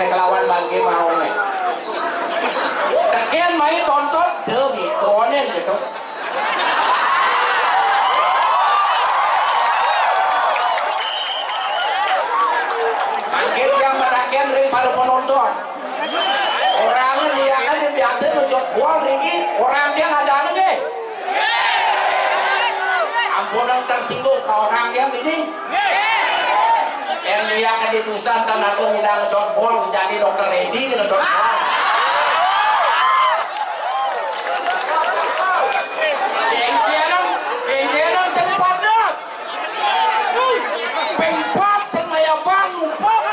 kelawan bangke mau nih. Tekian main tonton demi tonen gitu. Bangke yang matakian ring pada penonton. Orangnya dia kan yang biasa menjot buang ringi, orang yang ada nih. Ampunan tersinggung ke orang yang ini. Yang dia kan ditusan tanah lu tidak ngejot bol jadi dokter Edi ngejot bol. Genggeran sempadat. Pempat semaya bang numpuk.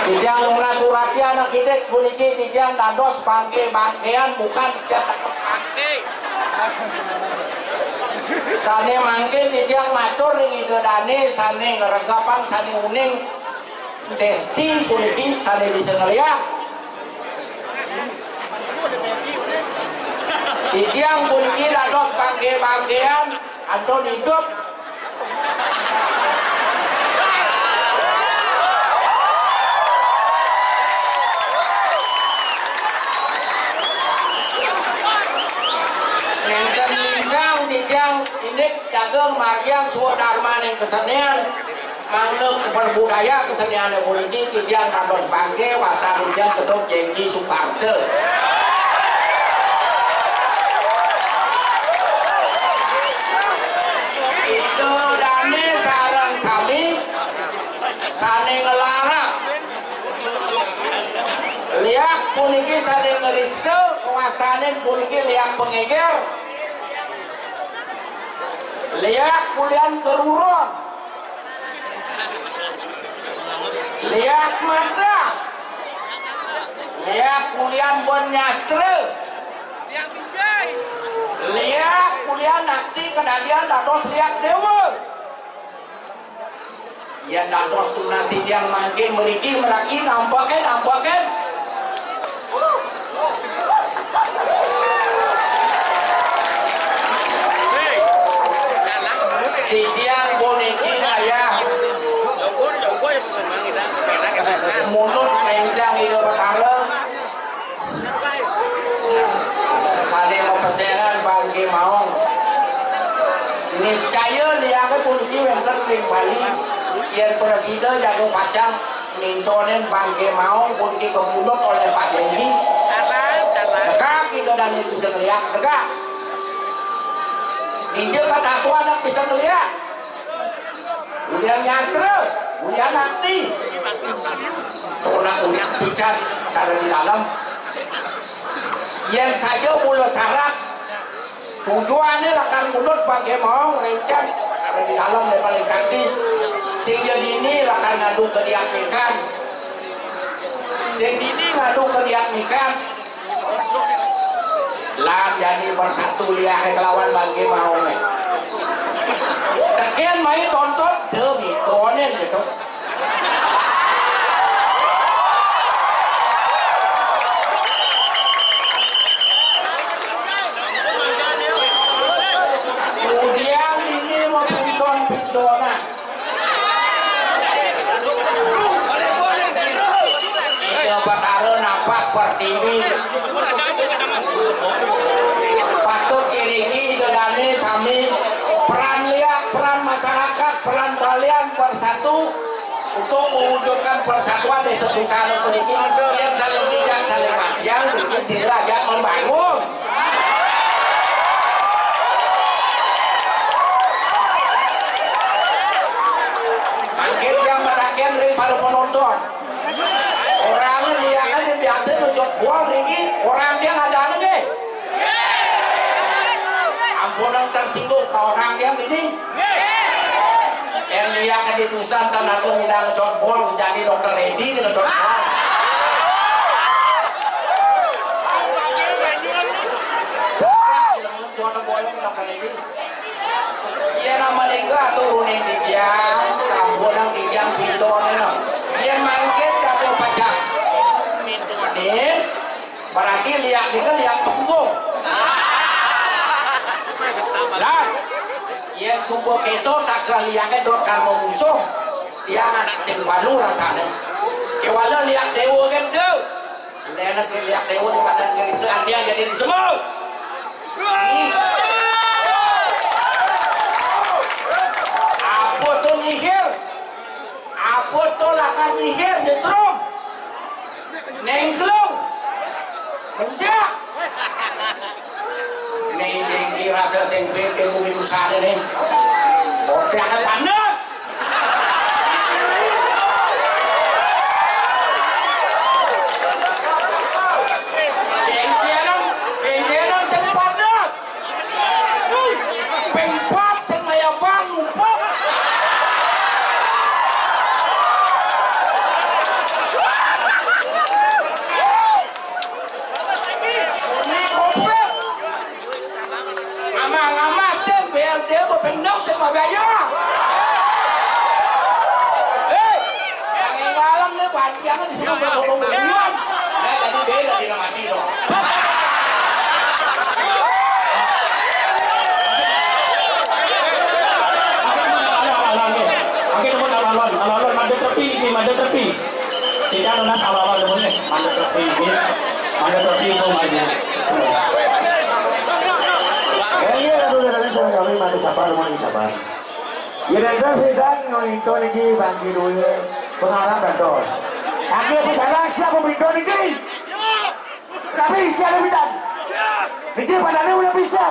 Dijang mula surati anak kita puniki dijang dados bangke-bangkean bukan bangke. Sane mangke dijang matur ring idodane sane ngregapang sane uning Desti puniki sane bisa ngeliat di tiang puniki dados bangge-banggean Anton hidup nenten lingkang di tiang ini jagung margiang suwa dharma yang kesenian manglung berbudaya kesenian puniki di tiang dados bangge wasarinjang ketuk jengki suparte itu dane sarang sami sane ngelarang liak puniki sane ngeristu kuasanin puniki liak pengeger liak kulian keruron liak mata liak kulian benyastre liak kulian nanti kedadian dados liak dewa ya dados tu nanti yang makin meriki meraki nampakin di tiang boneki ayah mulut rencang itu perkara sane pesengan bangke maong niscaya liang puniki wonten ing Bali yen presiden jagung pacang nintonen bangke maong puniki kemunut oleh Pak Jengki dekak kita dan bisa ngeliat dekak dia kata tua anak bisa ngeliat kemudian nyasre kemudian nanti tunak bicar karena di dalam yang saja mula syarat tujuannya akan mulut bangke maong rencang karena di dalam yang paling sakti sehingga ini akan ngadu ke diakmikan sehingga ini ngadu ke diakmikan lah jadi bersatu lihat kelawan bangke maong tekian main tonton demi tonen gitu kemudian ini mau pinton-pintonan itu perkara nampak per TV patut iringi dedane sami peran liak peran masyarakat peran kalian bersatu untuk mewujudkan persatuan di sebesar puniki yang saling tidak saling yang bikin tidak yang membangun mungkin yang mendakien ring para penonton orangnya liakan yang biasa menjot buang ringi orang yang ada lagi ampunan tersinggung ke orang yang ini yang liakan ditusan karena aku tidak menjot buang jadi dokter ready dengan dokter iya nama lingga turunin di tiang sambunan di tiang pintonya iya mangkit kalau pajak pintonin berarti lihat dia lihat tunggu lah iya coba kita tak kelihatnya dokter memusuh yang anak sing balu rasanya kewala lihat dewa kan tu lena lihat dewa di badan diri seantian jadi di semua apa tu nyihir apa tu lakan nyihir jetrum nengklung mencak nih rasa sengpit ke bumi usahanya nih otaknya panas genggeran sing panas pengpat sing maya bang ngumpuk ini kopet ngama-ngama sing BLT berpendok sing mabaya sangi ngalah Ada tertiup rumahnya. Iya, dari sana kami mandi sabar. Ya dan sedang ngonito lagi bagi dulu pengharap dan dos. Aku pesanan siap pemimpin ini. Tapi siapa bidang? Niki padanya udah bisa.